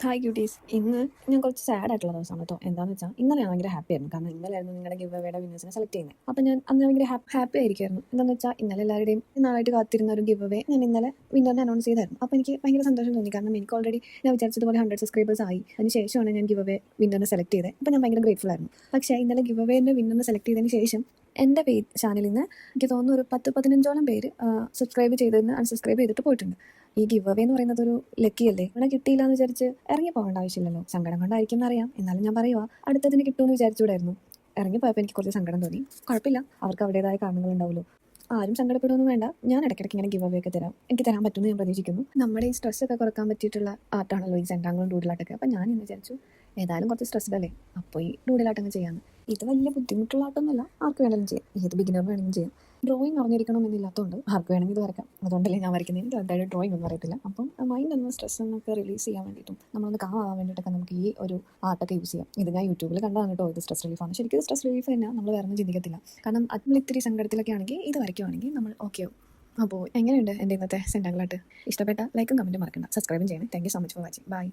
Hi quotes. ഇന്ന് ഞാൻ കുറച്ച് സാഡ് ആയിട്ടുള്ള ദിവസമാണ് കേട്ടോ. എന്താണെന്ന് വെച്ചാൽ ഇന്നലെ ഞാൻ ഭയങ്കര ഹാപ്പി ആയിരുന്നു. കാരണം ഇന്നലെയായിരുന്നു നിങ്ങളുടെ ഗിവ് അവേയുടെ വിന്നേഴ്സിനെ സെലക്ട് ചെയ്യുന്നത്. അപ്പോൾ ഞാൻ അന്ന് ഭയങ്കര ഹാപ്പി ആയിരിക്കുമായിരുന്നു. എന്താണെന്ന് വെച്ചാൽ ഇന്നലെ എല്ലാവരുടെയും നാളായിട്ട് കാത്തിരുന്ന ഒരു ഗിവ് അവേ ഞാൻ ഇന്നലെ വിന്നറിനെ അനൗൺസ് ചെയ്തായിരുന്നു. അപ്പോൾ എനിക്ക് ഭയങ്കര സന്തോഷം തോന്നി. കാരണം എനിക്ക് ഓൾറെഡി ഞാൻ വിചാരിച്ചതുപോലെ 100 സബ്സ്ക്രൈബേഴ്സ് ആയി. അതിന് ശേഷമാണ് ഞാൻ ഗിവ് അവേ വിന്നറിനെ സെലക്ട് ചെയ്തത്. അപ്പോൾ ഞാൻ ഭയങ്കര ഗ്രേറ്റ്ഫുൾ ആയിരുന്നു. പക്ഷേ ഇന്നലെ ഗിവ് അവേൻ്റെ വിന്നറിനെ സെലക്ട് ചെയ്തതിന് ശേഷം എൻ്റെ ചാനലിൽ നിന്ന് എനിക്ക് തോന്നുന്നു ഒരു 10-15ഓളം പേര് സബ്സ്ക്രൈബ് ചെയ്തതിന് അൺസബ്സ്ക്രൈബ് ചെയ്തിട്ട് പോയിട്ടുണ്ട്. ഈ ഗിവ് അവേ എന്ന് പറയുന്നത് ഒരു ലക്കി അല്ലേ. ഇവിടെ കിട്ടിയില്ല എന്ന് വിചാരിച്ച് ഇറങ്ങി പോകേണ്ട ആവശ്യമില്ലല്ലോ. സങ്കടം കൊണ്ടായിരിക്കും എന്നറിയാം, എന്നാലും ഞാൻ പറയുക അടുത്തതിന് കിട്ടുമെന്ന് വിചാരിച്ചുകൂടായിരുന്നു. ഇറങ്ങിപ്പോയപ്പോൾ എനിക്ക് കുറച്ച് സങ്കടം തോന്നി. കുഴപ്പമില്ല, അവർക്ക് അവരുടേതായ കാരണങ്ങളുണ്ടാവുമല്ലോ. ആരും സങ്കടപ്പെടുമൊന്നും വേണ്ട. ഞാൻ ഇടയ്ക്കിടയ്ക്ക് ഇങ്ങനെ ഗിവ് അവേ ഒക്കെ തരാം. എനിക്ക് തരാൻ പറ്റുമെന്ന് ഞാൻ പ്രതീക്ഷിക്കുന്നു. നമ്മുടെ ഈ സ്ട്രെസ്സൊക്കെ കുറക്കാൻ പറ്റിയിട്ടുള്ള ആർട്ടാണല്ലോ ഈ സെൻറ്റാങ്ങളും ഡൂഡിലാട്ടൊക്കെ. അപ്പം ഞാൻ ഇന്ന് വിചാരിച്ചു ഏതായാലും കുറച്ച് സ്ട്രെസ്ഡ് അല്ലേ, അപ്പോൾ ഈ ഡൂഡിലാട്ടങ്ങ് ചെയ്യാമെന്ന്. ഇത് വലിയ ബുദ്ധിമുട്ടുള്ള ആട്ടൊന്നുമല്ല, ആർക്ക് വേണമെങ്കിലും ചെയ്യാം. ഏത് ബിഗിനർ വേണമെങ്കിലും ചെയ്യാം. ഡ്രോയിങ് അറിഞ്ഞിരിക്കണമെന്നില്ലാത്തതുകൊണ്ട് ആർക്ക് വേണമെങ്കിൽ ഇത് വരയ്ക്കാം. അതുകൊണ്ടല്ലേ ഞാൻ വരയ്ക്കുന്നത്. എനിക്ക് എന്തായാലും ഡ്രോയിങ് ഒന്നും അറിയത്തില്ല. അപ്പം മൈൻഡ് ഒന്ന് സ്ട്രെസ് എന്നൊക്കെ റിലീസ് ചെയ്യാൻ വേണ്ടിയിട്ടും നമ്മളൊന്ന് കാമാവാൻ വേണ്ടിയിട്ടൊക്കെ നമുക്ക് ഈ ഒരു ആർട്ടൊക്കെ യൂസ് ചെയ്യാം. ഇത് ഞാൻ യൂട്യൂബിൽ കണ്ടതാണ് കേട്ടോ. ഇത് സ്ട്രെസ് റിലീഫാണ്. ശരിക്കും ഇത് സ്ട്രെസ് റിലീഫ് തന്നെ, നമ്മൾ വേറെ ഒന്നും ചിന്തിക്കത്തില്ല. കാരണം നമ്മൾ ഇത്തിരി സങ്കടത്തിലൊക്കെ ആണെങ്കിൽ ഇത് വരയ്ക്കുവാണെങ്കിൽ നമ്മൾ ഓക്കെ ആവും. അപ്പോൾ എങ്ങനെയുണ്ട് എൻ്റെ ഇന്നത്തെ സെൻറ്റാങ്കിളായിട്ട്? ഇഷ്ടപ്പെട്ട ലൈക്കും കമൻറ്റും മറക്കണ്ട. സബ്സ്ക്രൈബും ചെയ്യണം. Thank you so much for watching. By.